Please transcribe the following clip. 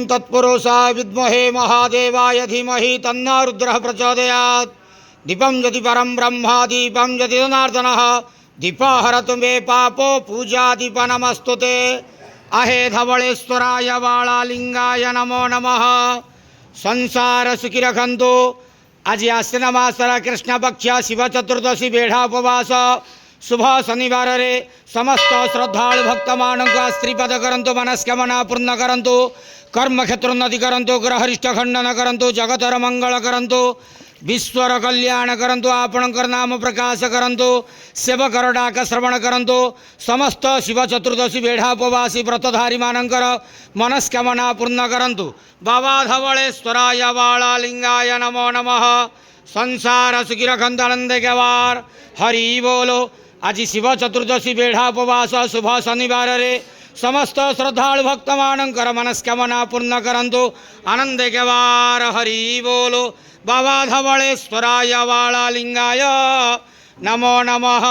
तत्पुरुषाय विद्महे महादेवाय धीमहि तन्नो रुद्रः प्रचोदयात्। दीपं यदि परं ब्रह्म दीपं यदि जनार्दनः दीपो हरतु मे पापो पूजा दीप नमस्तुते। अहे धवलेश्वराय वाळालिंगाय नमो नमः। संसार सुखी रखंतु। आज आश्विन मासर कृष्ण पक्ष शिव चतुर्दशी बेढ़ा उपवास शुभ शनिवार रे समस्त श्रद्धालु भक्त मान स्त्रीपद करंतु मनस्कामना पूर्ण करंतु कर्म क्षेत्रोन्नति करंतु ग्रहरिष्ठ खंडन करंतु जगतर मंगल करंतु विश्वर कल्याण करंतु आपणकर नाम प्रकाश करंतु सेवकर डाक श्रवण करंतु समस्त शिव चतुर्दशी बेढ़ा उपवासी व्रतधारी मानकर मनस्कामना पूर्ण करंतु। बाबा धवलेश्वराय वाळालिंगाय नमो नमः। संसार सुखी रखंतु आनंद गवार हरि बोलो। आज शिव चतुर्दशी बेढ़ा उपवास शुभ शनिवार रे समस्त श्रद्धालु भक्त मानकर मनस्कामना पूर्ण करंतु आनंद गवार हरि बोलो। बाबा धवलेश्वराय वाळालिंगाय नमो नमः।